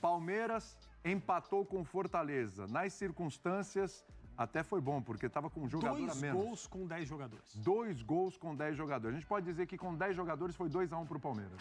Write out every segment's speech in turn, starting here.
Palmeiras empatou com Fortaleza. Nas circunstâncias, até foi bom, porque estava com um jogador a menos. 2 gols com 10 jogadores. 2 gols com 10 jogadores. A gente pode dizer que com 10 jogadores foi 2-1 para o Palmeiras.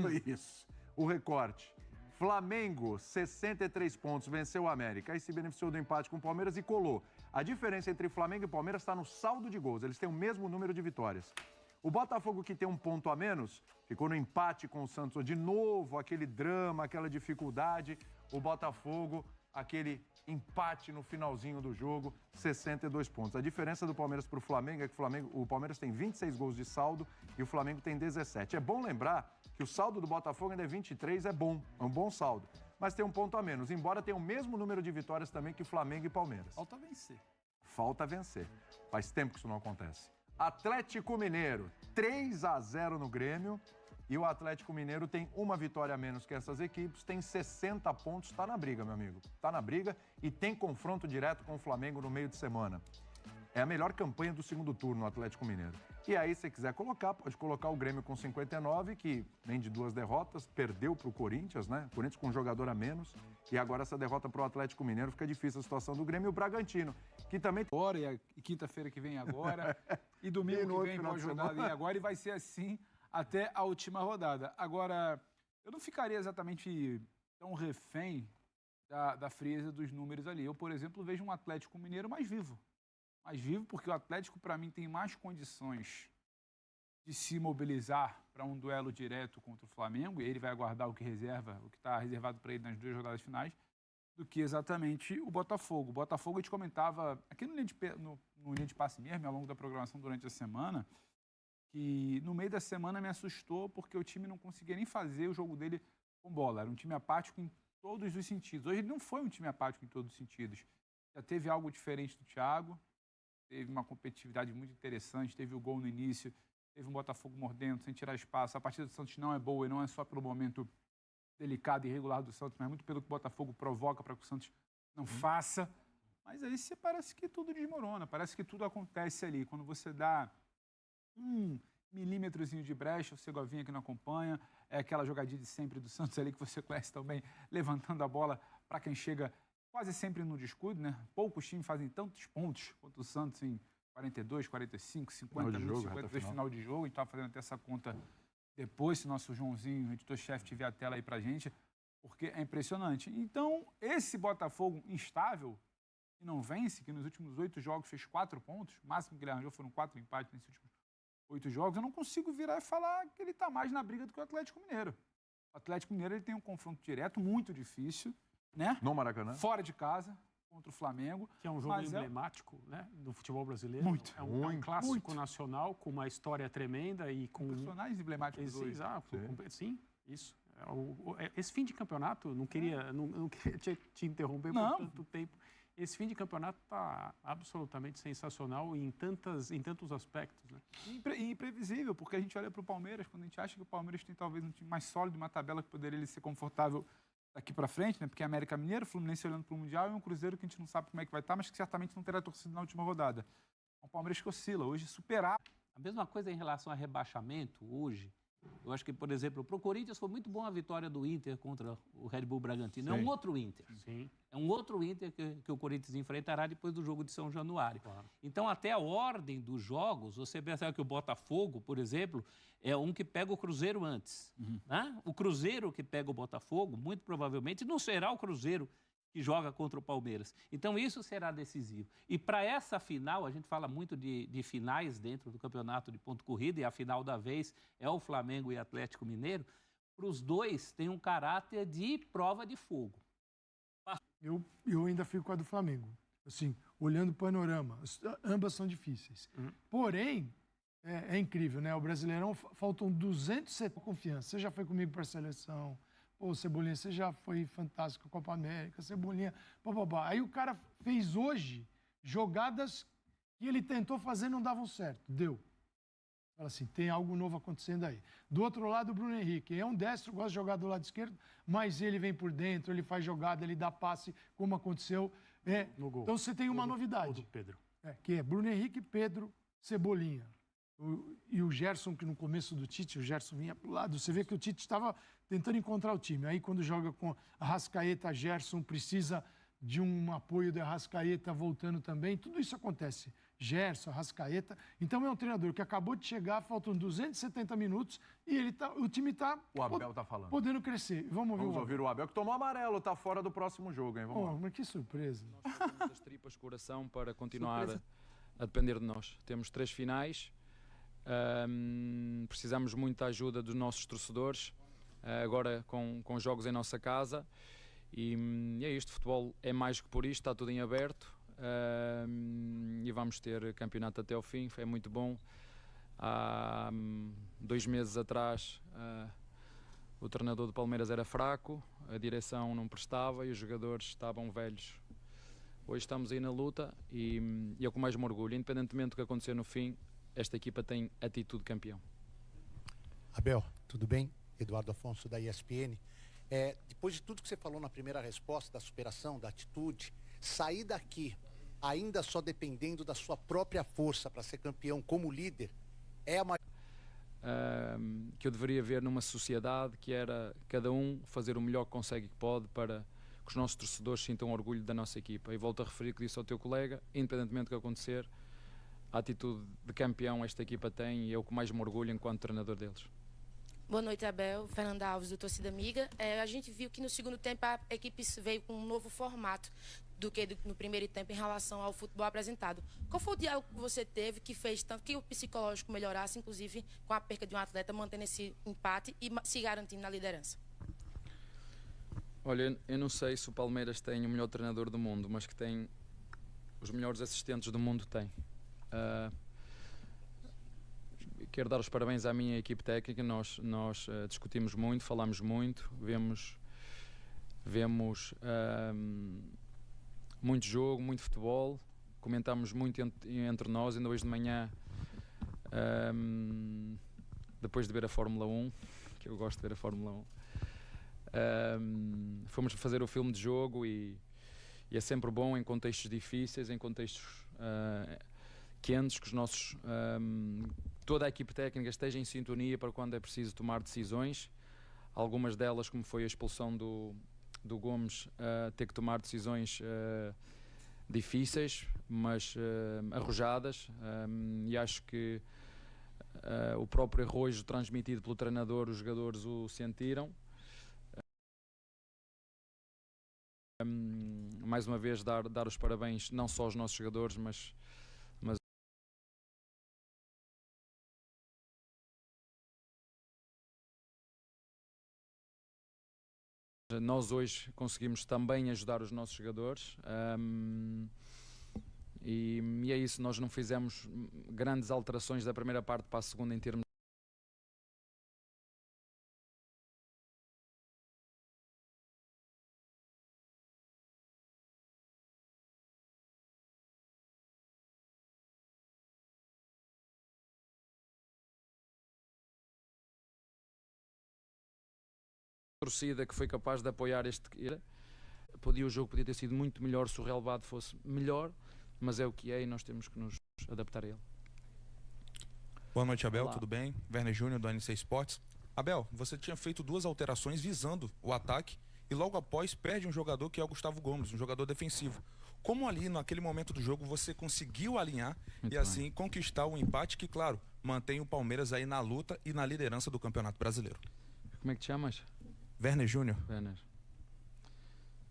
Foi isso. O recorte. Flamengo, 63 pontos, venceu o América. Aí se beneficiou do empate com o Palmeiras e colou. A diferença entre Flamengo e Palmeiras está no saldo de gols. Eles têm o mesmo número de vitórias. O Botafogo, que tem um ponto a menos, ficou no empate com o Santos. De novo, aquele drama, aquela dificuldade. O Botafogo, aquele empate no finalzinho do jogo, 62 pontos. A diferença do Palmeiras para o Flamengo é que o Palmeiras tem 26 gols de saldo e o Flamengo tem 17. É bom lembrar que o saldo do Botafogo ainda é 23, é bom, é um bom saldo. Mas tem um ponto a menos, embora tenha o mesmo número de vitórias também que Flamengo e Palmeiras. Falta vencer. Falta vencer. Faz tempo que isso não acontece. Atlético Mineiro, 3-0 no Grêmio. E o Atlético Mineiro tem uma vitória a menos que essas equipes, tem 60 pontos, está na briga, meu amigo. Está na briga e tem confronto direto com o Flamengo no meio de semana. É a melhor campanha do segundo turno, o Atlético Mineiro. E aí, se quiser colocar, pode colocar o Grêmio com 59, que vem de 2 derrotas, perdeu para o Corinthians, né? O Corinthians com um jogador a menos. E agora essa derrota para o Atlético Mineiro fica difícil a situação do Grêmio. E o Bragantino, que também... Agora, e quinta-feira que vem agora, e domingo que vem pode jogar e agora, e vai ser assim até a última rodada. Agora, eu não ficaria exatamente tão refém da frieza dos números ali. Eu, por exemplo, vejo um Atlético Mineiro mais vivo. Mais vivo porque o Atlético, para mim, tem mais condições de se mobilizar para um duelo direto contra o Flamengo, e ele vai aguardar o que está reservado para ele nas 2 rodadas finais, do que exatamente o Botafogo. O Botafogo, a gente comentava aqui no linha de passe mesmo, ao longo da programação durante a semana, que no meio da semana me assustou porque o time não conseguia nem fazer o jogo dele com bola. Era um time apático em todos os sentidos. Hoje ele não foi um time apático em todos os sentidos. Já teve algo diferente do Thiago, teve uma competitividade muito interessante, teve o gol no início, teve um Botafogo mordendo, sem tirar espaço. A partida do Santos não é boa e não é só pelo momento delicado e irregular do Santos, mas muito pelo que o Botafogo provoca para que o Santos não faça. Mas aí parece que tudo desmorona, parece que tudo acontece ali. Quando você dá milímetrozinho de brecha, o Segovinha que não acompanha, é aquela jogadinha de sempre do Santos ali que você conhece também, levantando a bola para quem chega quase sempre no descuido, né? Poucos times fazem tantos pontos quanto o Santos em 42, 45, 50 minutos, 52 final de jogo. A gente estava fazendo até essa conta depois, se nosso Joãozinho, o editor-chefe, tiver a tela aí pra gente, porque é impressionante. Então, esse Botafogo instável, que não vence, que nos últimos 8 jogos fez 4 pontos, o máximo que ele arranjou foram 4 empates nesses últimos 8 jogos, eu não consigo virar e falar que ele está mais na briga do que o Atlético Mineiro. O Atlético Mineiro ele tem um confronto direto muito difícil, né? No Maracanã. Fora de casa, contra o Flamengo. Que é um jogo emblemático, né, do futebol brasileiro. Muito. É um clássico nacional com uma história tremenda e com... personagens emblemáticos hoje. Exato. Sim, isso. Esse fim de campeonato, não queria te interromper por tanto tempo. Esse fim de campeonato está absolutamente sensacional em tantos aspectos, né? E imprevisível, porque a gente olha para o Palmeiras, quando a gente acha que o Palmeiras tem talvez um time mais sólido, uma tabela que poderia ele ser confortável daqui para frente, né? Porque é América Mineiro, Fluminense olhando para o Mundial e um Cruzeiro que a gente não sabe como é que vai estar, mas que certamente não terá torcido na última rodada. É um Palmeiras que oscila, hoje superar. A mesma coisa em relação a rebaixamento hoje. Eu acho que, por exemplo, para o Corinthians foi muito bom a vitória do Inter contra o Red Bull Bragantino. Sim. É um outro Inter. Sim. É um outro Inter que o Corinthians enfrentará depois do jogo de São Januário. Claro. Então, até a ordem dos jogos, você percebe que o Botafogo, por exemplo, é um que pega o Cruzeiro antes. Né? O Cruzeiro que pega o Botafogo, muito provavelmente, não será o Cruzeiro que joga contra o Palmeiras. Então, isso será decisivo. E para essa final, a gente fala muito de finais dentro do campeonato de ponto corrida, e a final da vez é o Flamengo e Atlético Mineiro. Para os dois, tem um caráter de prova de fogo. Eu ainda fico com a do Flamengo. Assim, olhando o panorama, ambas são difíceis. Porém, é incrível, né? O Brasileirão, faltam 270 confiança. Você já foi comigo para a seleção. Pô, Cebolinha, você já foi fantástico com a Copa América, Cebolinha, bababá. Aí o cara fez hoje jogadas que ele tentou fazer e não davam certo. Deu. Fala assim, tem algo novo acontecendo aí. Do outro lado, o Bruno Henrique. É um destro, gosta de jogar do lado esquerdo, mas ele vem por dentro, ele faz jogada, ele dá passe, como aconteceu. No gol. Então você tem uma novidade. Do Pedro. Que é Bruno Henrique, Pedro, Cebolinha. E o Gerson, que no começo do Tite, o Gerson vinha para o lado. Você vê que o Tite estava tentando encontrar o time. Aí, quando joga com a Arrascaeta, Gerson precisa de um apoio da Arrascaeta voltando também. Tudo isso acontece. Gerson, Arrascaeta. Então, é um treinador que acabou de chegar, faltam 270 minutos e o time está falando. Podendo crescer. Vamos ouvir o Abel, que tomou amarelo, está fora do próximo jogo, hein? Vamos lá. Mas que surpresa. Nós temos as tripas de coração para continuar a depender de nós. Temos 3 finais. Precisamos muito da ajuda dos nossos torcedores, agora com jogos em nossa casa, e é isto, futebol é mais que por isto, está tudo em aberto, e vamos ter campeonato até ao fim, é muito bom. Há 2 meses atrás o treinador do Palmeiras era fraco, a direção não prestava e os jogadores estavam velhos. Hoje estamos aí na luta e é o que mais me orgulho, independentemente do que acontecer no fim. Esta equipa tem atitude de campeão. Abel, tudo bem? Eduardo Afonso, da ESPN. Depois de tudo que você falou na primeira resposta, da superação, da atitude, sair daqui ainda só dependendo da sua própria força para ser campeão como líder, é a maior... Que eu deveria ver numa sociedade que era cada um fazer o melhor que consegue e que pode para que os nossos torcedores sintam orgulho da nossa equipa. E volto a referir o que disse ao teu colega, independentemente do que acontecer, a atitude de campeão esta equipa tem e é o que mais me orgulho enquanto treinador deles. Boa noite, Abel. Fernanda Alves, do Torcida Amiga. A gente viu que no segundo tempo a equipe veio com um novo formato do que no primeiro tempo em relação ao futebol apresentado. Qual foi o diálogo que você teve que fez tanto que o psicológico melhorasse, inclusive com a perca de um atleta, mantendo esse empate e se garantindo na liderança? Olha, eu não sei se o Palmeiras tem o melhor treinador do mundo, mas que tem os melhores assistentes do mundo tem. Quero dar os parabéns à minha equipe técnica. Nós discutimos muito, falamos muito, vemos muito jogo, muito futebol, comentamos muito entre nós. Ainda hoje de manhã, depois de ver a Fórmula 1, que eu gosto de ver a Fórmula 1, fomos fazer o filme de jogo e é sempre bom em contextos difíceis, em contextos quentes, que os nossos, toda a equipe técnica esteja em sintonia para quando é preciso tomar decisões. Algumas delas, como foi a expulsão do Gomes, ter que tomar decisões difíceis, mas arrojadas, e acho que o próprio arrojo transmitido pelo treinador, os jogadores o sentiram. Mais uma vez dar os parabéns não só aos nossos jogadores, mas nós hoje conseguimos também ajudar os nossos jogadores, e é isso. Nós não fizemos grandes alterações da primeira parte para a segunda em termos torcida que foi capaz de apoiar o jogo podia ter sido muito melhor se o relevado fosse melhor, mas é o que é e nós temos que nos adaptar a ele. Boa noite, Abel, Olá. tudo bem? Werner Júnior, do NC Sports. Abel, você tinha feito 2 alterações visando o ataque e logo após perde um jogador que é o Gustavo Gomes, um jogador defensivo. Como ali, naquele momento do jogo, você conseguiu alinhar muito e assim conquistar o empate que, claro, mantém o Palmeiras aí na luta e na liderança do Campeonato Brasileiro? Como é que te chamas? Werner Júnior. Werner.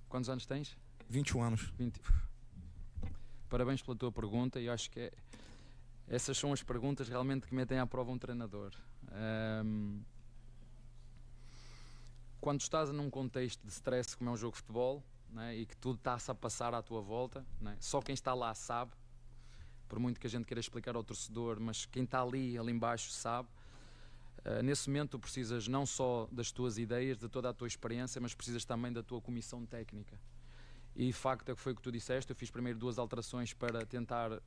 Quantos anos tens? 21 anos. 20. Parabéns pela tua pergunta e acho que essas são as perguntas realmente que metem à prova um treinador. Quando estás num contexto de stress como é um jogo de futebol, né, e que tudo está-se a passar à tua volta, né, só quem está lá sabe, por muito que a gente queira explicar ao torcedor, mas quem está ali embaixo sabe. Nesse momento tu precisas não só das tuas ideias, de toda a tua experiência, mas precisas também da tua comissão técnica. E de facto é que foi o que tu disseste. Eu fiz primeiro 2 alterações para tentar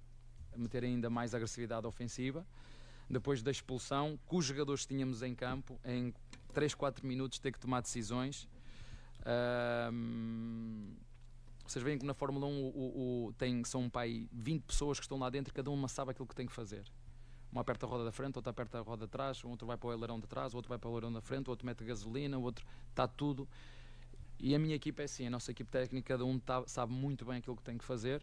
meter ainda mais agressividade ofensiva. Depois da expulsão, com os jogadores que tínhamos em campo, em 3, 4 minutos ter que tomar decisões. Vocês veem que na Fórmula 1 são 20 pessoas que estão lá dentro, cada uma sabe aquilo que tem que fazer. Um aperta a roda da frente, outro aperta a roda de trás, um outro vai para o ailerão de trás, o outro vai para o ailerão da frente, o outro mete gasolina, o outro... Está tudo. E a minha equipa é assim, a nossa equipe técnica, cada um sabe muito bem aquilo que tem que fazer,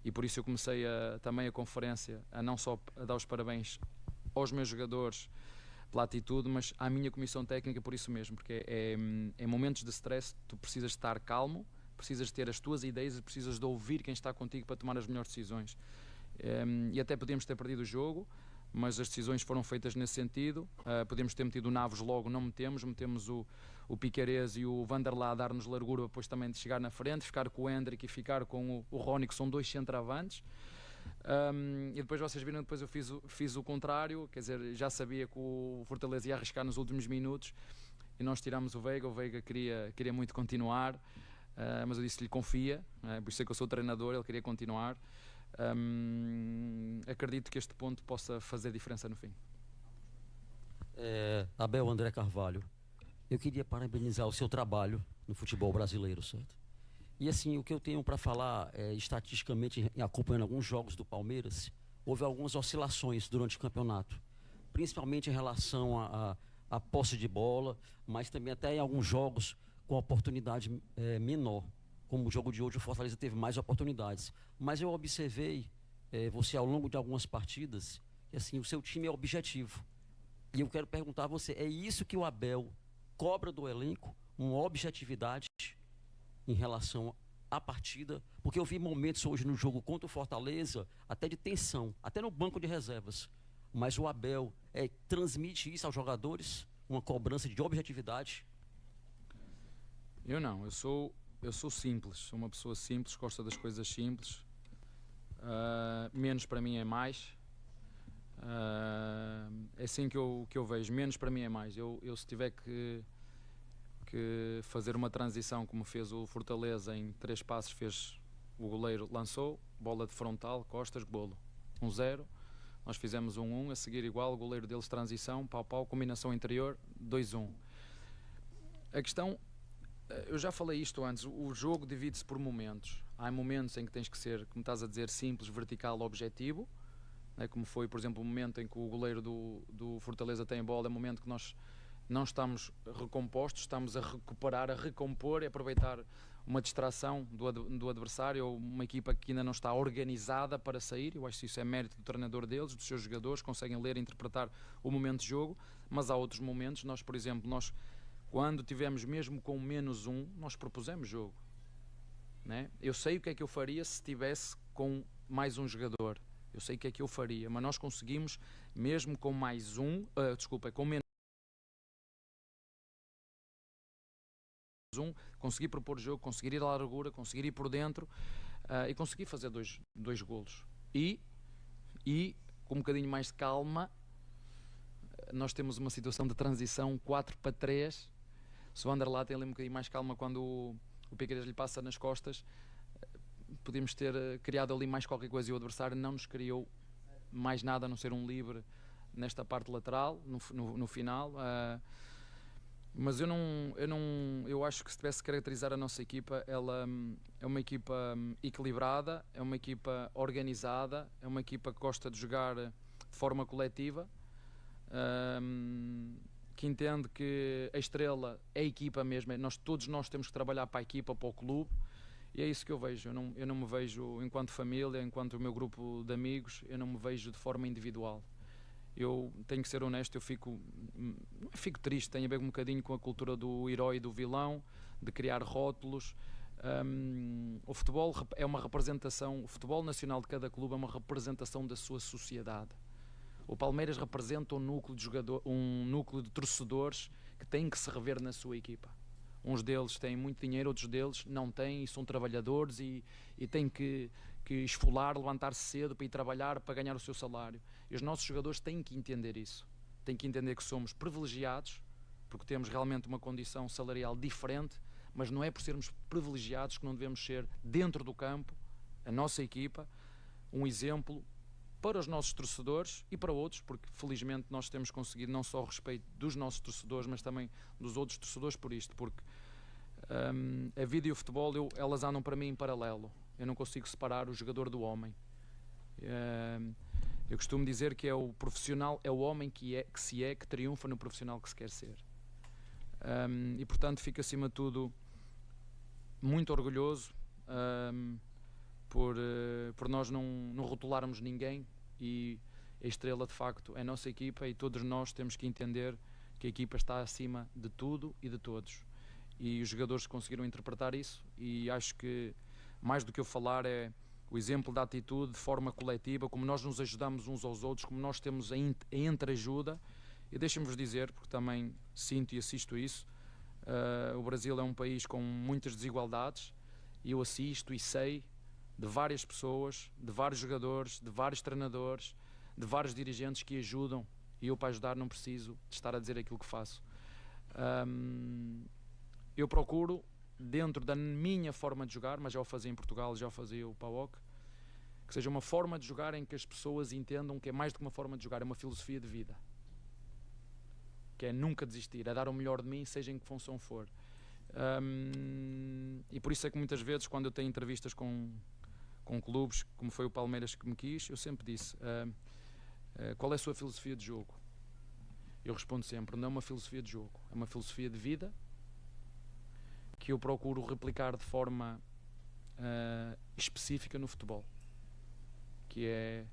e por isso eu comecei também a conferência a não só a dar os parabéns aos meus jogadores pela atitude, mas à minha comissão técnica por isso mesmo, porque em momentos de stress tu precisas estar calmo, precisas ter as tuas ideias e precisas de ouvir quem está contigo para tomar as melhores decisões. E até podíamos ter perdido o jogo, mas as decisões foram feitas nesse sentido. Podíamos ter metido o Naves logo, não metemos o Piquerez e o Vanderlá a dar-nos largura depois também de chegar na frente, ficar com o Hendrick e ficar com o Rony, que são 2 centroavantes. E depois vocês viram, depois eu fiz o contrário, quer dizer, já sabia que o Fortaleza ia arriscar nos últimos minutos e nós tiramos o Veiga queria muito continuar, mas eu disse-lhe confia, por isso é que eu sou treinador, ele queria continuar. Acredito que este ponto possa fazer diferença no fim. Abel André Carvalho, eu queria parabenizar o seu trabalho no futebol brasileiro, certo? E assim, o que eu tenho para falar, estatisticamente, acompanhando alguns jogos do Palmeiras, houve algumas oscilações durante o campeonato, principalmente em relação à posse de bola, mas também até em alguns jogos com oportunidade menor. Como o jogo de hoje, o Fortaleza teve mais oportunidades. Mas eu observei você ao longo de algumas partidas, que assim, o seu time é objetivo. E eu quero perguntar a você, é isso que o Abel cobra do elenco? Uma objetividade em relação à partida? Porque eu vi momentos hoje no jogo contra o Fortaleza, até de tensão, até no banco de reservas. Mas o Abel transmite isso aos jogadores? Uma cobrança de objetividade? Eu não, eu sou simples, sou uma pessoa simples, gosto das coisas simples. Menos para mim é mais. É assim que eu vejo, menos para mim é mais. Eu se tiver que fazer uma transição como fez o Fortaleza, em 3 passos fez, o goleiro lançou, bola de frontal, costas, golo, 1-0. Nós fizemos 1-1, a seguir igual, o goleiro deles transição, pau, combinação interior, 2-1. A questão, eu já falei isto antes, o jogo divide-se por momentos. Há momentos em que tens que ser, como estás a dizer, simples, vertical, objetivo, né? Como foi, por exemplo, o momento em que o goleiro do Fortaleza tem a bola, é o momento que nós não estamos recompostos, estamos a recuperar, a recompor e aproveitar uma distração do adversário, ou uma equipa que ainda não está organizada para sair. Eu acho que isso é mérito do treinador deles, dos seus jogadores, conseguem ler e interpretar o momento de jogo, mas há outros momentos, nós, por exemplo, quando tivemos mesmo com -1, nós propusemos jogo. Né? Eu sei o que é que eu faria se estivesse com mais um jogador, eu sei o que é que eu faria, mas nós conseguimos, mesmo com com menos conseguir propor jogo, conseguir ir à largura, conseguir ir por dentro e conseguir fazer dois golos. E com um bocadinho mais de calma, nós temos uma situação de transição 4-3. Se o Vanderlá tem ali um bocadinho mais calma quando o Piquerez lhe passa nas costas, podíamos ter criado ali mais qualquer coisa, e o adversário não nos criou mais nada a não ser um livre nesta parte lateral, no final. Mas eu acho que se tivesse que caracterizar a nossa equipa, ela é uma equipa equilibrada, é uma equipa organizada, é uma equipa que gosta de jogar de forma coletiva, que entende que a estrela é a equipa mesmo, todos nós temos que trabalhar para a equipa, para o clube, e é isso que eu vejo. Eu não me vejo enquanto família, enquanto o meu grupo de amigos, eu não me vejo de forma individual. Eu tenho que ser honesto, eu fico triste, tem a ver um bocadinho com a cultura do herói e do vilão, de criar rótulos. O futebol é uma representação, o futebol nacional de cada clube é uma representação da sua sociedade. O Palmeiras representa um núcleo de torcedores que têm que se rever na sua equipa. Uns deles têm muito dinheiro, outros deles não têm e são trabalhadores e têm que esfolar, levantar-se cedo para ir trabalhar, para ganhar o seu salário. E os nossos jogadores têm que entender isso. Têm que entender que somos privilegiados, porque temos realmente uma condição salarial diferente, mas não é por sermos privilegiados que não devemos ser, dentro do campo, a nossa equipa, um exemplo para os nossos torcedores e para outros, porque felizmente nós temos conseguido não só o respeito dos nossos torcedores, mas também dos outros torcedores por isto, porque a vida e o futebol, elas andam para mim em paralelo. Eu não consigo separar o jogador do homem. Eu costumo dizer que é o profissional, é o homem que triunfa no profissional que se quer ser. E portanto fico acima de tudo muito orgulhoso por nós não rotularmos ninguém, e a estrela de facto é a nossa equipa, e todos nós temos que entender que a equipa está acima de tudo e de todos, e os jogadores conseguiram interpretar isso, e acho que mais do que eu falar é o exemplo da atitude de forma coletiva, como nós nos ajudamos uns aos outros, como nós temos a entreajuda. E deixem-vos dizer, porque também sinto e assisto isso, o Brasil é um país com muitas desigualdades, e eu assisto e sei de várias pessoas, de vários jogadores, de vários treinadores, de vários dirigentes que ajudam, e eu para ajudar não preciso de estar a dizer aquilo que faço. Eu procuro, dentro da minha forma de jogar, mas já o fazia em Portugal, já o fazia o PAOK, que seja uma forma de jogar em que as pessoas entendam que é mais do que uma forma de jogar, é uma filosofia de vida, que é nunca desistir, é dar o melhor de mim, seja em que função for. E por isso é que muitas vezes, quando eu tenho entrevistas com clubes, como foi o Palmeiras que me quis, eu sempre disse, qual é a sua filosofia de jogo? Eu respondo sempre, não é uma filosofia de jogo, é uma filosofia de vida, que eu procuro replicar de forma específica no futebol, que é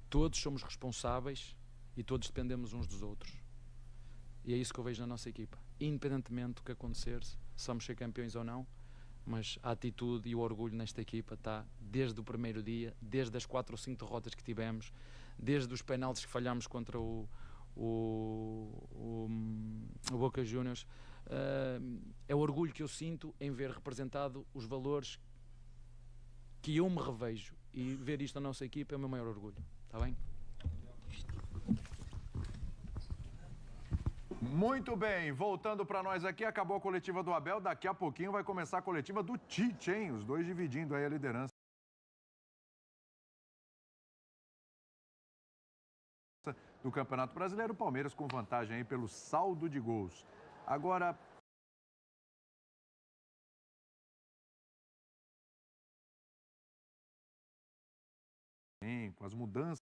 todos somos responsáveis e todos dependemos uns dos outros, e é isso que eu vejo na nossa equipa, independentemente do que acontecer, se somos ser campeões ou não, mas a atitude e o orgulho nesta equipa está desde o primeiro dia, desde as 4 ou 5 derrotas que tivemos, desde os penaltis que falhámos contra o Boca Juniors. É o orgulho que eu sinto em ver representado os valores que eu me revejo, e ver isto na nossa equipa é o meu maior orgulho. Está bem? Muito bem, voltando para nós aqui, acabou a coletiva do Abel, daqui a pouquinho vai começar a coletiva do Tite, hein? Os dois dividindo aí a liderança do Campeonato Brasileiro, o Palmeiras com vantagem aí pelo saldo de gols. Agora, com as mudanças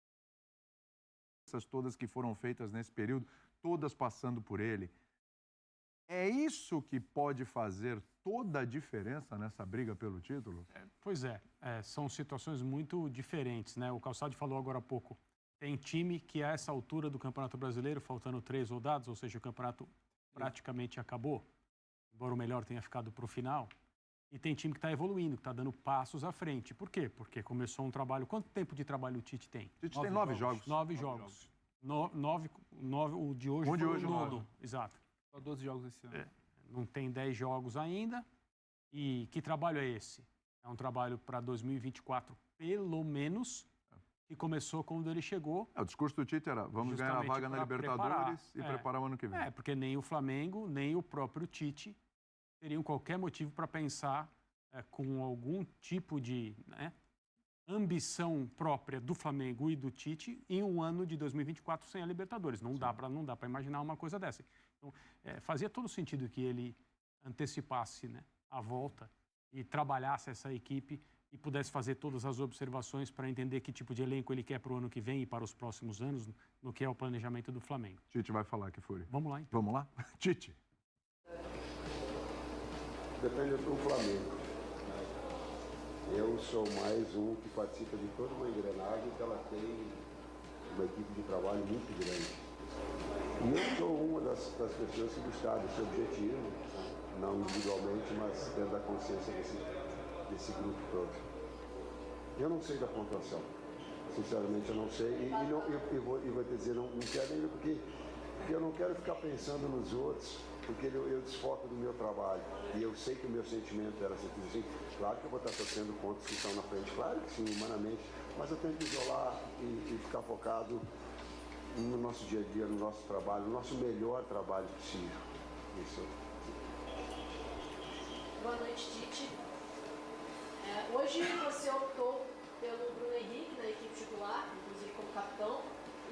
todas que foram feitas nesse período, todas passando por ele, é isso que pode fazer toda a diferença nessa briga pelo título? Pois é, são situações muito diferentes, né? O Calçade falou agora há pouco, tem time que a essa altura do Campeonato Brasileiro, faltando 3 rodadas, ou seja, o campeonato praticamente acabou, embora o melhor tenha ficado para o final, e tem time que está evoluindo, que está dando passos à frente. Por quê? Porque começou um trabalho... Quanto tempo de trabalho o Tite tem? O Tite tem 9 jogos. 9 jogos. 9, o de hoje foi o nono. Exato. Só 12 jogos esse ano. Não tem 10 jogos ainda. E que trabalho é esse? É um trabalho para 2024, pelo menos, que começou quando ele chegou. O discurso do Tite era, vamos ganhar a vaga na Libertadores e preparar o ano que vem. Porque nem o Flamengo, nem o próprio Tite teriam qualquer motivo para pensar com algum tipo de ambição própria do Flamengo e do Tite em um ano de 2024 sem a Libertadores. Não dá para imaginar uma coisa dessa. Então, fazia todo sentido que ele antecipasse, né, a volta e trabalhasse essa equipe e pudesse fazer todas as observações para entender que tipo de elenco ele quer para o ano que vem e para os próximos anos, no que é o planejamento do Flamengo. Tite vai falar, que Fúria. Vamos lá, então. Vamos lá? Tite. Depende do Flamengo. Eu sou mais um que participa de toda uma engrenagem que ela tem uma equipe de trabalho muito grande. E eu sou uma das pessoas que buscaram esse objetivo, não individualmente, mas tendo a consciência desse grupo todo. Eu não sei da pontuação. Sinceramente, eu não sei. E vou te dizer, não quero nem porque eu não quero ficar pensando nos outros, porque eu desfoco do meu trabalho. E eu sei que o meu sentimento era assim, claro que eu vou estar torcendo contra os que estão na frente, claro que sim, humanamente, mas eu tenho que isolar e ficar focado no nosso dia a dia, no nosso trabalho, no nosso melhor trabalho possível. Isso. Boa noite, Tite. Hoje você optou pelo Bruno Henrique na equipe titular, inclusive como capitão,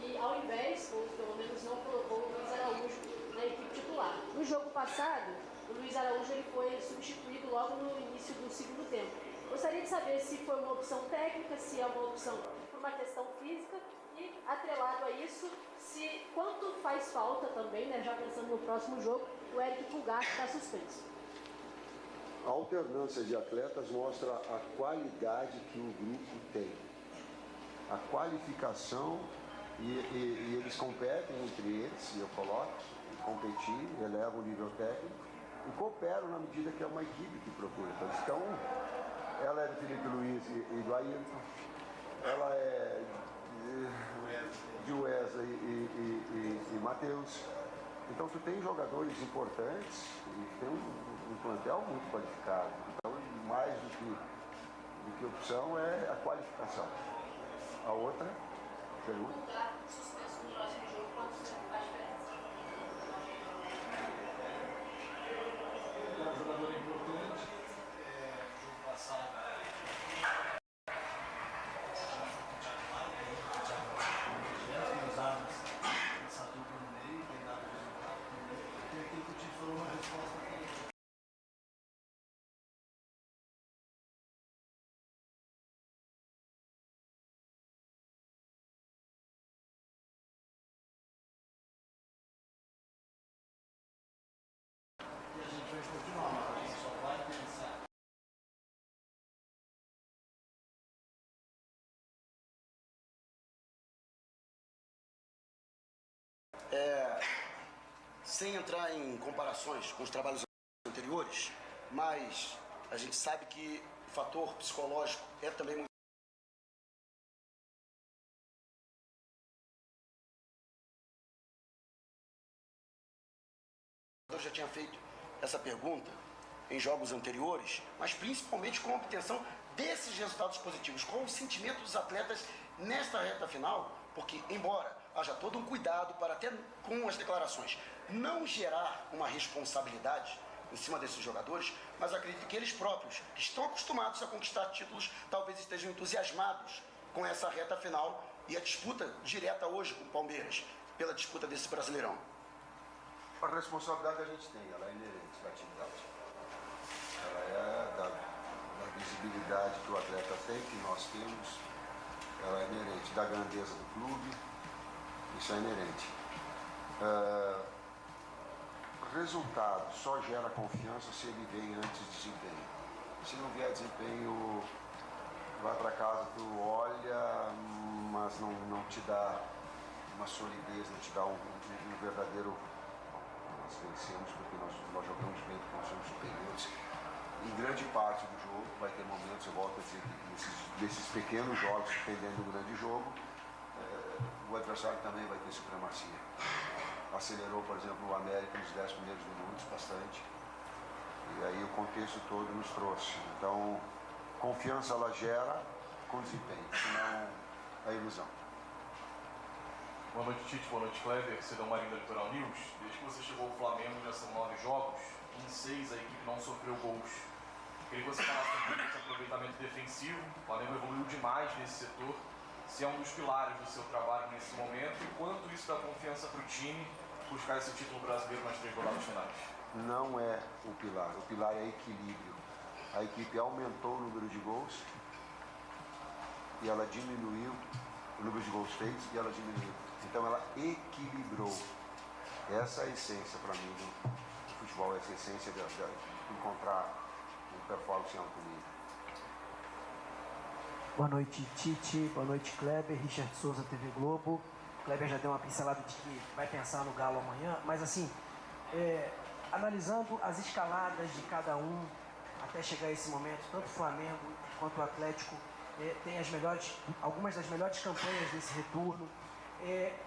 e ao invés, ou pelo menos não colocou o Luiz Araújo na equipe titular. No jogo passado, o Luiz Araújo ele foi substituído logo no início do segundo tempo. Gostaria de saber se foi uma opção técnica, se é uma opção por uma questão física e, atrelado a isso, se quanto faz falta também, né, já pensando no próximo jogo, o Eric Pulgar está suspenso. A alternância de atletas mostra a qualidade que o grupo tem. A qualificação, e eles competem entre eles, e eu coloco, competir, elevam o nível técnico e cooperam na medida que é uma equipe que procura. Então, ela é do Felipe Luiz e do Ayrton, ela é de Wesley e Matheus. Então, tu tem jogadores importantes e tem um plantel muito qualificado. Então, mais do que opção é a qualificação. A outra pergunta. Suspenso no próximo jogo, quanto faz diferença? Um jogador importante, jogo passado. Sem entrar em comparações com os trabalhos anteriores, mas a gente sabe que o fator psicológico é também muito. Eu já tinha feito essa pergunta em jogos anteriores, mas principalmente com a obtenção desses resultados positivos, com o sentimento dos atletas nesta reta final, porque embora haja todo um cuidado para até com as declarações não gerar uma responsabilidade em cima desses jogadores, mas acredito que eles próprios, que estão acostumados a conquistar títulos, talvez estejam entusiasmados com essa reta final e a disputa direta hoje com o Palmeiras, pela disputa desse Brasileirão. A responsabilidade a gente tem, ela é inerente da atividade. Ela é da visibilidade que o atleta tem, que nós temos, ela é inerente da grandeza do clube, isso é inerente. Resultado só gera confiança se ele vem antes de desempenho. Se não vier desempenho, vai para casa, tu olha, mas não te dá uma solidez, não te dá um verdadeiro... Nós vencemos porque nós jogamos bem, porque nós somos superiores. Em grande parte do jogo vai ter momentos, eu volto a dizer que desses pequenos jogos, dependendo do grande jogo, o adversário também vai ter supremacia. Acelerou, por exemplo, o América nos 10 primeiros minutos, bastante. E aí o contexto todo nos trouxe. Então, confiança ela gera com desempenho, senão é ilusão. Boa noite, Tite. Boa noite, Kleber. Cidão Marinho da Litoral News. Desde que você chegou ao Flamengo, já são 9 jogos. Em 6, a equipe não sofreu gols. Queria que você falasse um pouco desse aproveitamento defensivo. O Flamengo evoluiu demais nesse setor. Se é um dos pilares do seu trabalho nesse momento e quanto isso dá confiança para o time buscar esse título brasileiro nas 3 rodadas finais? Não é o pilar é equilíbrio. A equipe aumentou o número de gols e ela diminuiu o número de gols feitos e ela diminuiu. Então ela equilibrou. Essa é a essência para mim do futebol, essa é a essência de encontrar um performance em alto nível. Boa noite, Tite. Boa noite, Kleber. Richard Souza, TV Globo. O Kleber já deu uma pincelada de que vai pensar no Galo amanhã, mas assim, analisando as escaladas de cada um até chegar a esse momento, tanto o Flamengo quanto o Atlético tem algumas das melhores campanhas desse retorno.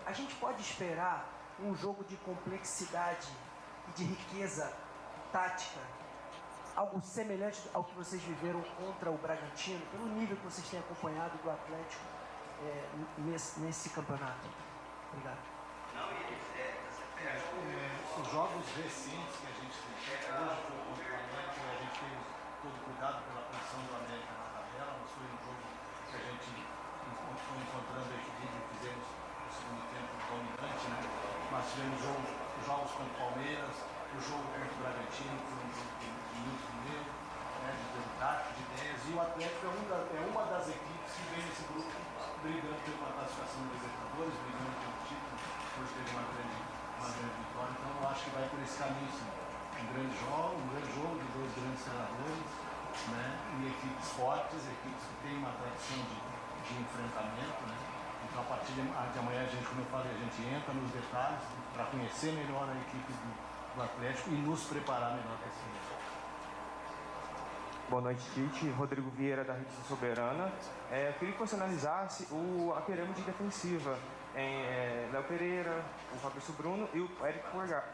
A gente pode esperar um jogo de complexidade e de riqueza tática, algo semelhante ao que vocês viveram contra o Bragantino, pelo nível que vocês têm acompanhado do Atlético nesse campeonato? Obrigado. Os jogos recentes que a gente tem, hoje foi contra o América, a gente teve todo cuidado pela posição do América na tabela, mas foi um jogo que a gente foi encontrando equilíbrio e fizemos no segundo tempo dominante, né? Mas tivemos jogos contra o Palmeiras, o jogo contra o Bragantino, que foi um jogo de muito medo, né? De tático, de ideias, e o Atlético Atlético é uma das equipes que vem nesse grupo brigando pela classificação da Libertadores, brigando pelo título. Hoje teve uma grande vitória, então eu acho que vai por esse caminho, sim. Um grande jogo de dois grandes treinadores, né? E equipes fortes, equipes que têm uma tradição de enfrentamento, né? Então, a partir de amanhã, como eu falei, a gente entra nos detalhes para conhecer melhor a equipe do Atlético e nos preparar melhor para esse jogo. Boa noite, Tite. Rodrigo Vieira, da Rede Soberana. Eu queria que você analisasse a pirâmide defensiva em Léo Pereira, o Fabrício Bruno e o Eric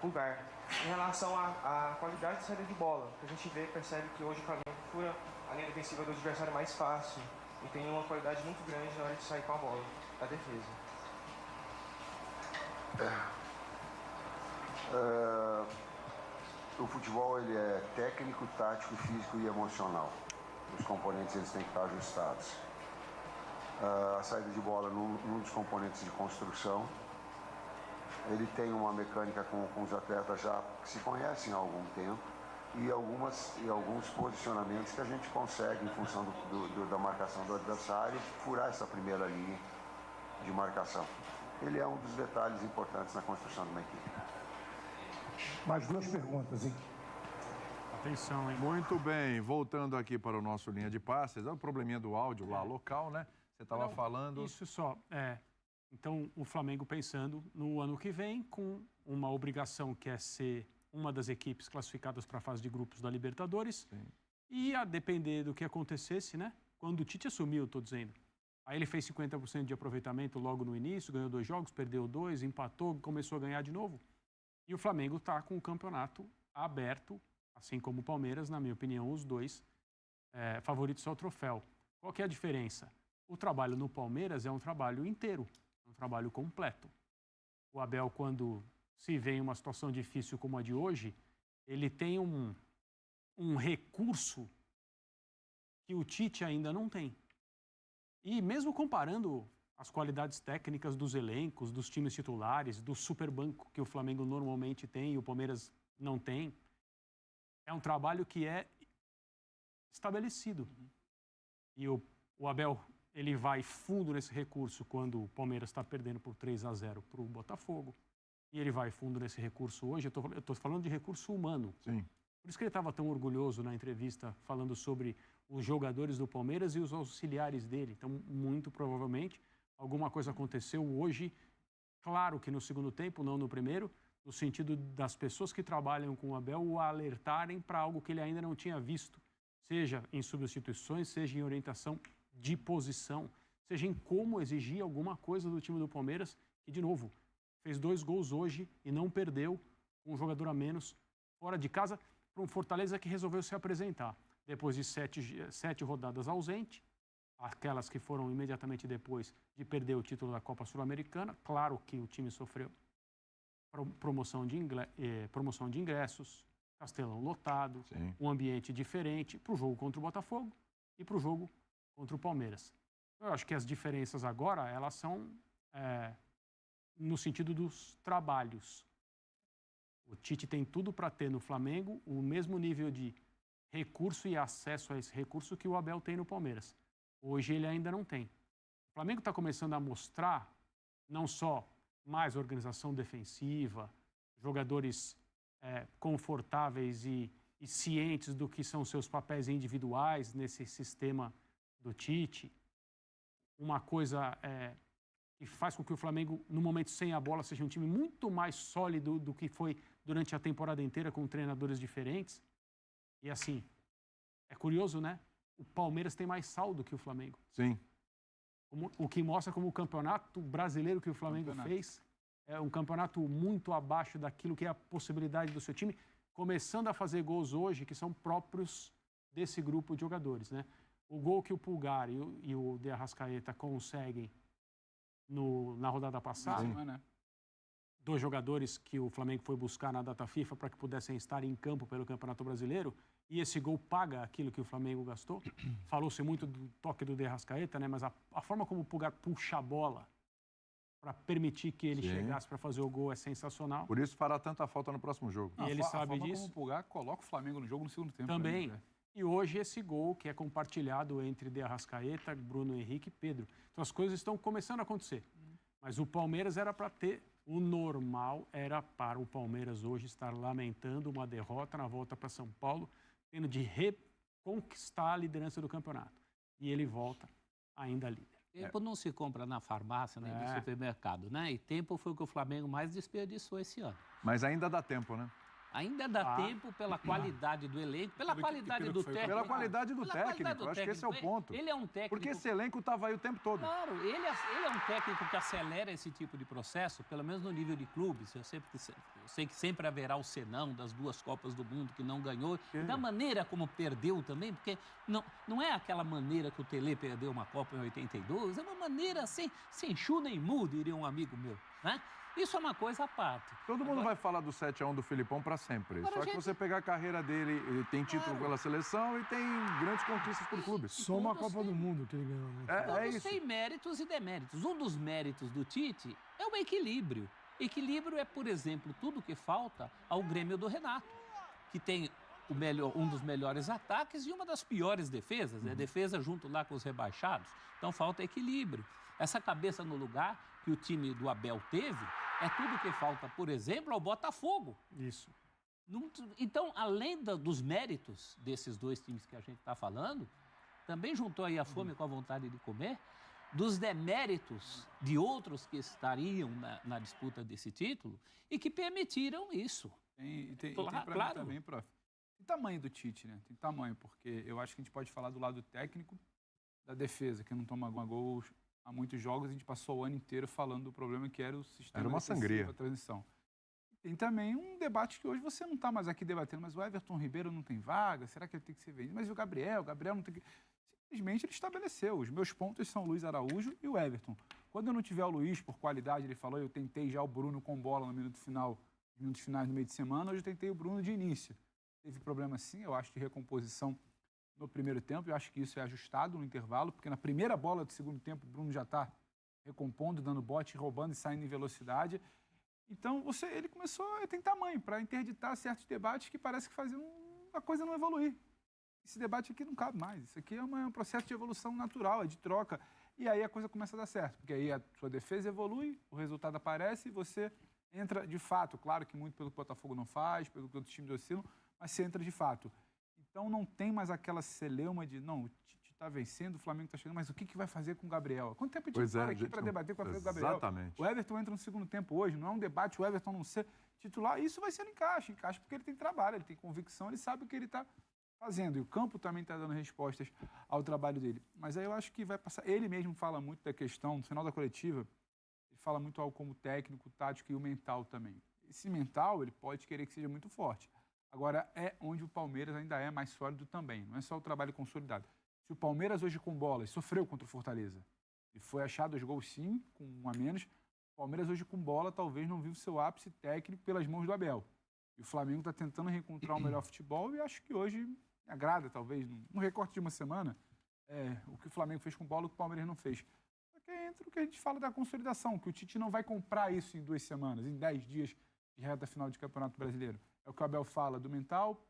Pulgar. Em relação à qualidade de saída de bola, que a gente percebe que hoje o Flamengo fura a linha defensiva do adversário mais fácil e tem uma qualidade muito grande na hora de sair com a bola da defesa. O futebol ele é técnico, tático, físico e emocional. Os componentes eles têm que estar ajustados. A saída de bola num dos componentes de construção. Ele tem uma mecânica com os atletas já que se conhecem há algum tempo e alguns posicionamentos que a gente consegue, em função da marcação do adversário, furar essa primeira linha de marcação. Ele é um dos detalhes importantes na construção de uma equipe. Mais duas perguntas, hein? Atenção, hein? Muito bem, voltando aqui para o nosso linha de passes, é o probleminha do áudio lá local, né? Você estava falando... Isso só, Então, o Flamengo pensando no ano que vem com uma obrigação que é ser uma das equipes classificadas para a fase de grupos da Libertadores. Sim. E a depender do que acontecesse, né? Quando o Tite assumiu, estou dizendo. Aí ele fez 50% de aproveitamento logo no início, ganhou 2 jogos, perdeu 2, empatou, começou a ganhar de novo. E o Flamengo está com o campeonato aberto, assim como o Palmeiras, na minha opinião, os dois favoritos ao troféu. Qual que é a diferença? O trabalho no Palmeiras é um trabalho inteiro, um trabalho completo. O Abel, quando se vê em uma situação difícil como a de hoje, ele tem um recurso que o Tite ainda não tem. E mesmo comparando as qualidades técnicas dos elencos, dos times titulares, do superbanco que o Flamengo normalmente tem e o Palmeiras não tem, é um trabalho que é estabelecido. E o Abel, ele vai fundo nesse recurso quando o Palmeiras está perdendo por 3-0 para o Botafogo. E ele vai fundo nesse recurso hoje. Eu estou falando de recurso humano. Sim. Por isso que ele estava tão orgulhoso na entrevista falando sobre os jogadores do Palmeiras e os auxiliares dele. Então, muito provavelmente, alguma coisa aconteceu hoje. Claro que no segundo tempo, não no primeiro, no sentido das pessoas que trabalham com o Abel o alertarem para algo que ele ainda não tinha visto. Seja em substituições, seja em orientação de posição, seja em como exigir alguma coisa do time do Palmeiras, que, de novo, fez 2 gols hoje e não perdeu, com um jogador a menos, fora de casa, para um Fortaleza que resolveu se apresentar. Depois de 7 rodadas ausente, aquelas que foram imediatamente depois de perder o título da Copa Sul-Americana, claro que o time sofreu promoção de ingressos, Castelão lotado, Sim. Um ambiente diferente para o jogo contra o Botafogo e para o jogo contra o Palmeiras. Eu acho que as diferenças agora, elas são no sentido dos trabalhos. O Tite tem tudo para ter no Flamengo o mesmo nível de recurso e acesso a esse recurso que o Abel tem no Palmeiras. Hoje ele ainda não tem. O Flamengo está começando a mostrar não só mais organização defensiva, jogadores confortáveis e cientes do que são seus papéis individuais nesse sistema do Tite. Uma coisa que faz com que o Flamengo, no momento sem a bola, seja um time muito mais sólido do que foi durante a temporada inteira com treinadores diferentes. E assim, é curioso, né? O Palmeiras tem mais saldo que o Flamengo. Sim. O que mostra como o campeonato brasileiro que o Flamengo fez é um campeonato muito abaixo daquilo que é a possibilidade do seu time, começando a fazer gols hoje que são próprios desse grupo de jogadores, né? O gol que o Pulgar e o De Arrascaeta conseguem na rodada passada, né? 2 jogadores que o Flamengo foi buscar na data FIFA para que pudessem estar em campo pelo Campeonato Brasileiro, e esse gol paga aquilo que o Flamengo gastou. Falou-se muito do toque do De Arrascaeta, né? Mas a forma como o Pulgar puxa a bola para permitir que ele chegasse para fazer o gol é sensacional. Por isso fará tanta falta no próximo jogo. E ele sabe disso. Como o Pulgar coloca o Flamengo no jogo no segundo tempo. Também. E hoje esse gol que é compartilhado entre De Arrascaeta, Bruno Henrique e Pedro. Então as coisas estão começando a acontecer. Mas o Palmeiras era para ter, o normal era para o Palmeiras hoje estar lamentando uma derrota na volta para São Paulo, tendo de reconquistar a liderança do campeonato. E ele volta ainda líder. Tempo não se compra na farmácia, nem no supermercado, né? E tempo foi o que o Flamengo mais desperdiçou esse ano. Mas ainda dá tempo, né? Ainda dá tempo pela qualidade do elenco, pela qualidade do técnico. Pela qualidade do técnico, eu acho que esse é o ponto. Ele é um técnico... Porque esse elenco estava aí o tempo todo. Claro, ele é um técnico que acelera esse tipo de processo, pelo menos no nível de clubes. Eu sei que sempre haverá o senão das 2 Copas do Mundo que não ganhou, da maneira como perdeu também, porque não é aquela maneira que o Tele perdeu uma Copa em 82, é uma maneira sem chu nem mu, diria um amigo meu, né? Isso é uma coisa à parte. Todo mundo vai falar do 7-1 do Filipão para sempre. Só que você pegar a carreira dele, ele tem título pela seleção e tem grandes conquistas por clubes. Só uma Copa do Mundo que ele ganhou, né? Todos têm méritos e deméritos. Um dos méritos do Tite é o equilíbrio. Equilíbrio é, por exemplo, tudo que falta ao Grêmio do Renato, que tem um dos melhores ataques e uma das piores defesas. É defesa junto lá com os rebaixados. Então falta equilíbrio. Essa cabeça no lugar que o time do Abel teve é tudo que falta, por exemplo, ao Botafogo. Isso. Então, além dos méritos desses 2 times que a gente está falando, também juntou aí a fome com a vontade de comer, dos deméritos de outros que estariam na disputa desse título e que permitiram isso. Tem para mim também, prof. Tem tamanho do Tite, né? Tem tamanho, porque eu acho que a gente pode falar do lado técnico, da defesa, que não toma gols há muitos jogos. A gente passou o ano inteiro falando do problema que era o sistema. Era uma sangria. A transição. Tem também um debate que hoje você não está mais aqui debatendo, mas o Everton Ribeiro não tem vaga, será que ele tem que ser vendido? Mas e o Gabriel não tem que... Simplesmente ele estabeleceu. Os meus pontos são o Luiz Araújo e o Everton. Quando eu não tiver o Luiz, por qualidade, ele falou, eu tentei já o Bruno com bola no minutos finais no meio de semana, hoje eu tentei o Bruno de início. Teve problema sim, eu acho, de recomposição no primeiro tempo, eu acho que isso é ajustado no intervalo, porque na primeira bola do segundo tempo o Bruno já está recompondo, dando bote, roubando e saindo em velocidade. Então ele começou a ter tamanho para interditar certos debates que parece que faziam a coisa não evoluir. Esse debate aqui não cabe mais, isso aqui é um processo de evolução natural, é de troca, e aí a coisa começa a dar certo, porque aí a sua defesa evolui, o resultado aparece e você entra de fato, claro que muito pelo que o Botafogo não faz, pelo que outros times oscilam, mas você entra de fato. Então não tem mais aquela celeuma de, não, o Tite está vencendo, o Flamengo está chegando, mas o que vai fazer com o Gabriel? Quanto tempo a gente para aqui para debater com o Gabriel? Exatamente. O Everton entra no segundo tempo hoje, não é um debate o Everton não ser titular, isso vai ser no encaixe porque ele tem trabalho, ele tem convicção, ele sabe o que ele está fazendo. E o campo também está dando respostas ao trabalho dele. Mas aí eu acho que vai passar... Ele mesmo fala muito da questão, no final da coletiva, ele fala muito algo como técnico, tático e o mental também. Esse mental, ele pode querer que seja muito forte. Agora, é onde o Palmeiras ainda é mais sólido também. Não é só o trabalho consolidado. Se o Palmeiras hoje com bola sofreu contra o Fortaleza e foi achado 2 gols sim, com 1 a menos, o Palmeiras hoje com bola talvez não viu o seu ápice técnico pelas mãos do Abel. E o Flamengo está tentando reencontrar o melhor futebol e acho que hoje me agrada, talvez, num recorte de uma semana, o que o Flamengo fez com bola, o que o Palmeiras não fez. Só que entra o que a gente fala da consolidação, que o Tite não vai comprar isso em 2 semanas, em 10 dias de reta final de Campeonato Brasileiro. É o que o Abel fala do mental,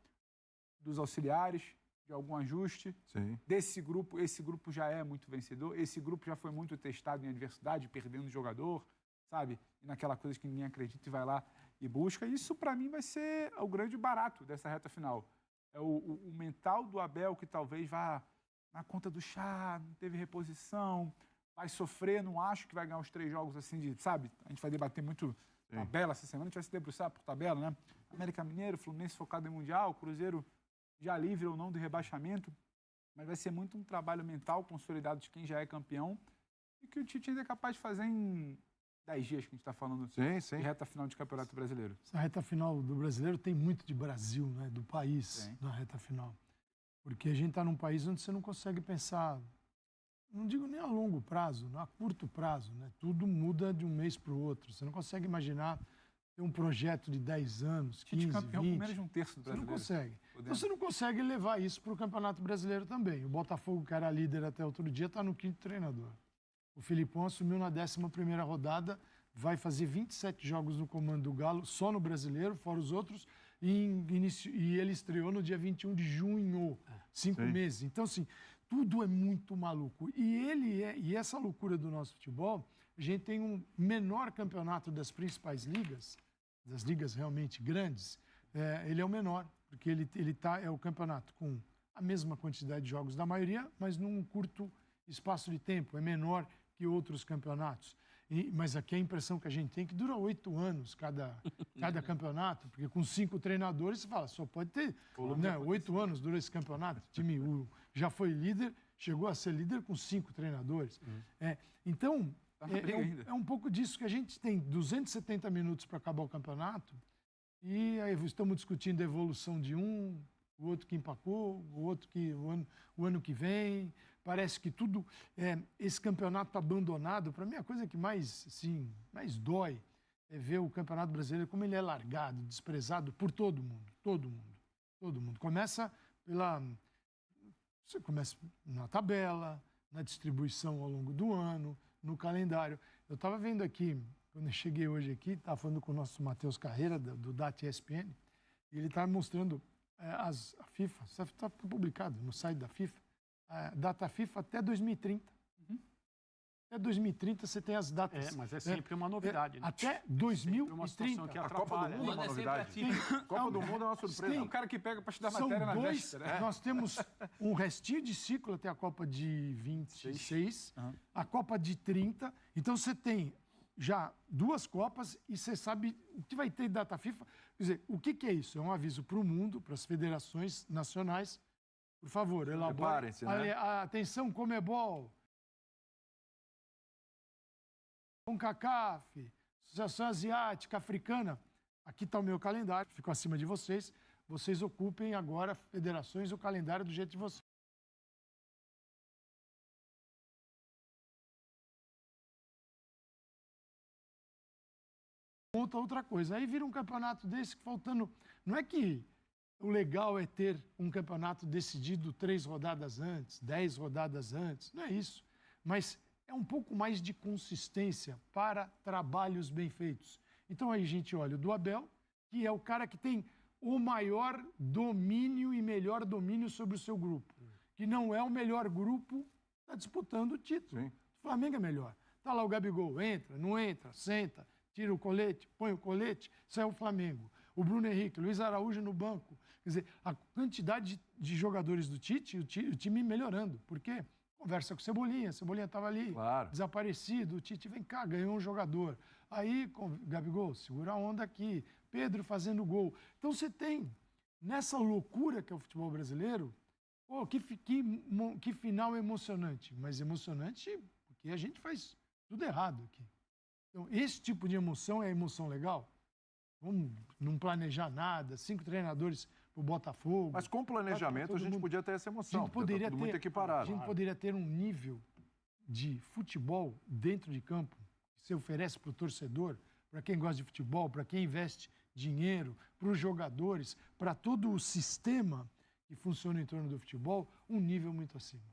dos auxiliares, de algum ajuste. Sim. Desse grupo, esse grupo já é muito vencedor, esse grupo já foi muito testado em adversidade, perdendo jogador, sabe? E naquela coisa que ninguém acredita e vai lá e busca. Isso, para mim, vai ser o grande barato dessa reta final. É o mental do Abel que talvez vá na conta do chá, não teve reposição, vai sofrer, não acho que vai ganhar os 3 jogos assim, sabe? A gente vai debater muito tabela essa semana, a gente vai se debruçar por tabela, né? América Mineiro, Fluminense focado em Mundial, Cruzeiro já livre ou não do rebaixamento, mas vai ser muito um trabalho mental consolidado de quem já é campeão e que o Tite ainda é capaz de fazer em 10 dias que a gente está falando de reta final de Campeonato Brasileiro. Essa reta final do Brasileiro tem muito de Brasil, né? Do país, na reta final. Porque a gente está num país onde você não consegue pensar, não digo nem a longo prazo, a curto prazo, né? Tudo muda de um mês para o outro. Você não consegue imaginar ter um projeto de 10 anos, 15, campeão 20. Com menos de 1/3 do brasileiro. Você não consegue. Então, você não consegue levar isso para o Campeonato Brasileiro também. O Botafogo, que era líder até outro dia, está no 5º treinador. O Filipão assumiu na 11ª rodada, vai fazer 27 jogos no comando do Galo, só no Brasileiro, fora os outros, e ele estreou no dia 21 de junho, 5 meses. Então, assim, tudo é muito maluco. E essa loucura do nosso futebol, a gente tem um menor campeonato das principais ligas, das ligas realmente grandes, ele é o menor, porque é o campeonato com a mesma quantidade de jogos da maioria, mas num curto espaço de tempo, é menor que outros campeonatos. Mas aqui a impressão que a gente tem é que dura 8 anos cada campeonato, porque com 5 treinadores você fala, só pode ter 8 anos dura esse campeonato. O time já foi líder, chegou a ser líder com 5 treinadores. Então, é um pouco disso que a gente tem 270 minutos para acabar o campeonato e aí estamos discutindo a evolução de um, o outro que empacou, o outro que o ano que vem. Parece que tudo, esse campeonato abandonado, para mim a coisa que mais dói é ver o Campeonato Brasileiro como ele é largado, desprezado por todo mundo, todo mundo. Você começa na tabela, na distribuição ao longo do ano, no calendário. Eu estava vendo aqui, quando eu cheguei hoje aqui, estava falando com o nosso Matheus Carreira, do DAT ESPN, e ele estava mostrando a FIFA, está publicado no site da FIFA, a data FIFA até 2030. Até 2030 você tem as datas. Mas é sempre uma novidade. Né? Até 2030. Uma situação que a Copa do Mundo é uma novidade. A Copa do Mundo é uma surpresa. É o cara que pega para estudar matéria na véspera. Nós temos um restinho de ciclo até a Copa de 26, a Copa de 30. Então você tem já 2 Copas e você sabe o que vai ter de data FIFA. Quer dizer, o que é isso? É um aviso para o mundo, para as federações nacionais. Por favor, elaborem. Né? Atenção, Conmebol, CONCACAF, Associação Asiática, Africana. Aqui está o meu calendário, fico acima de vocês. Vocês ocupem agora, federações, o calendário do jeito de vocês. Outra coisa. Aí vira um campeonato desse faltando... Não é que o legal é ter um campeonato decidido 3 rodadas antes, 10 rodadas antes. Não é isso. Mas é um pouco mais de consistência para trabalhos bem feitos. Então aí a gente olha o do Abel, que é o cara que tem o maior domínio e melhor domínio sobre o seu grupo. Que não é o melhor grupo, está disputando o título. Sim. O Flamengo é melhor. Está lá o Gabigol, entra, não entra, senta, tira o colete, põe o colete, sai o Flamengo. O Bruno Henrique, Luiz Araújo no banco. Quer dizer, a quantidade de jogadores do Tite, o time melhorando. Por quê? Conversa com o Cebolinha estava ali, desaparecido, o Tite vem cá, ganhou um jogador. Aí, Gabigol, segura a onda aqui, Pedro fazendo gol. Então você tem, nessa loucura que é o futebol brasileiro, que final emocionante. Mas emocionante porque a gente faz tudo errado aqui. Então, esse tipo de emoção é emoção legal? Vamos não planejar nada, 5 treinadores para o Botafogo. Mas com planejamento a gente podia ter essa emoção. Muito equiparado. A gente poderia ter um nível de futebol dentro de campo que se oferece para o torcedor, para quem gosta de futebol, para quem investe dinheiro, para os jogadores, para todo o sistema que funciona em torno do futebol, um nível muito acima.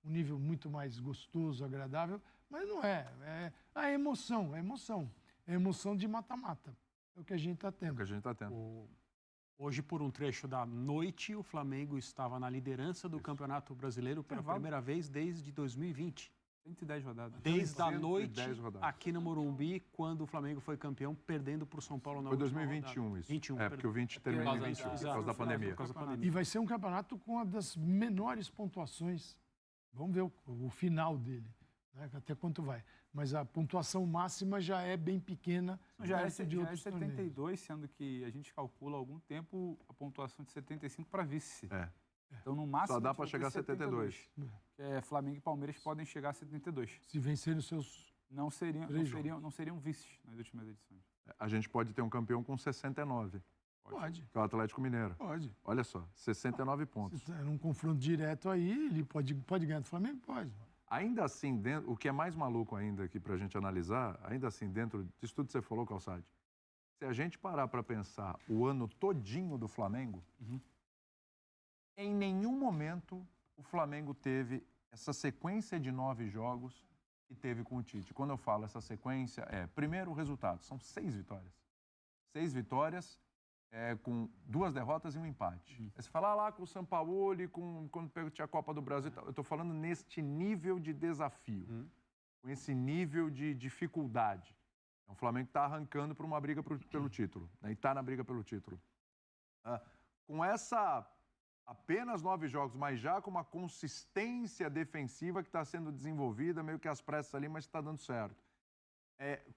Um nível muito mais gostoso, agradável, mas não é. É a emoção, É a emoção de mata-mata. É o que a gente está tendo. Hoje, por um trecho da noite, o Flamengo estava na liderança do Campeonato Brasileiro pela primeira vez desde 2020. 110 rodadas. Desde a noite, aqui no Morumbi, quando o Flamengo foi campeão, perdendo para o São Paulo na última rodada. Foi 2021 isso. 21, porque o 20 terminou em 21, por causa da pandemia. E vai ser um campeonato com uma das menores pontuações. Vamos ver o final dele, né? Até quanto vai. Mas a pontuação máxima já é bem pequena. Já é 72, sendo que a gente calcula há algum tempo a pontuação de 75 para vice. Então, no máximo... Só dá para chegar a 72. Flamengo e Palmeiras podem chegar a 72. Se vencerem os seus... Não seriam vices nas últimas edições. A gente pode ter um campeão com 69. Pode. Que é o Atlético Mineiro. Pode. Olha só, 69 pontos. Se num confronto direto aí, ele pode ganhar do Flamengo? Pode. Ainda assim, o que é mais maluco ainda aqui para a gente analisar, ainda assim, dentro disso tudo que você falou, Calçade, se a gente parar para pensar o ano todinho do Flamengo, em nenhum momento o Flamengo teve essa sequência de 9 jogos que teve com o Tite. Quando eu falo essa sequência, primeiro o resultado, são 6 vitórias. 6 vitórias, com 2 derrotas e um empate. Aí você fala lá com o Sampaoli, quando tinha a Copa do Brasil. Eu estou falando neste nível de desafio, com esse nível de dificuldade. O Flamengo está arrancando para uma briga pelo título, né? E está na briga pelo título. Com essa apenas 9 jogos, mas já com uma consistência defensiva que está sendo desenvolvida, meio que às pressas ali, mas está dando certo.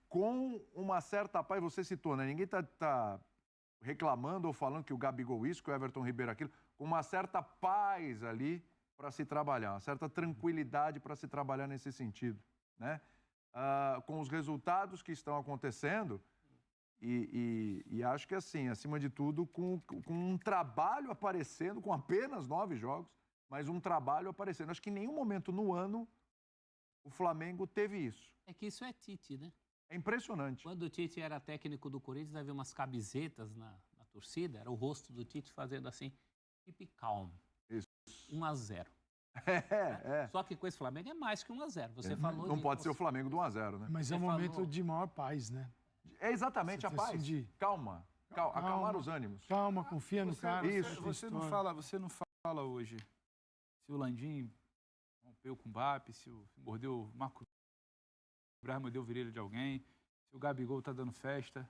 Com uma certa paz, você citou, né? Ninguém tá reclamando ou falando que o Gabigol isso, que o Everton Ribeiro aquilo, com uma certa paz ali para se trabalhar, uma certa tranquilidade para se trabalhar nesse sentido, né? Com os resultados que estão acontecendo e acho que assim, acima de tudo, com um trabalho aparecendo, com apenas 9 jogos, mas um trabalho aparecendo. Acho que em nenhum momento no ano o Flamengo teve isso. É que isso é Tite, né? É impressionante. Quando o Tite era técnico do Corinthians, havia umas camisetas na torcida, era o rosto do Tite fazendo assim, keep calm. Isso. 1-0. Só que com esse Flamengo é mais que 1-0. Você falou. Não pode ser o Flamengo do 1-0, né? Mas é um momento de maior paz, né? É exatamente a paz. Calma. Acalmar os ânimos. Calma, confia no cara. Isso. Você não fala hoje se o Landim rompeu com o Mbappé, se mordeu o Marcos Braz, mordeu o virilho de alguém, se o Gabigol tá dando festa.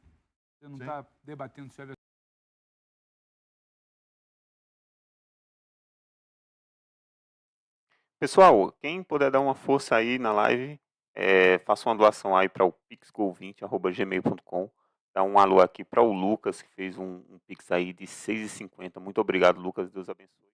Você não tá debatendo se o Everton. Pessoal, quem puder dar uma força aí na live, faça uma doação aí para o pixgol20@gmail.com. Dá um alô aqui para o Lucas, que fez um pix aí de R$6,50. Muito obrigado, Lucas. Deus abençoe.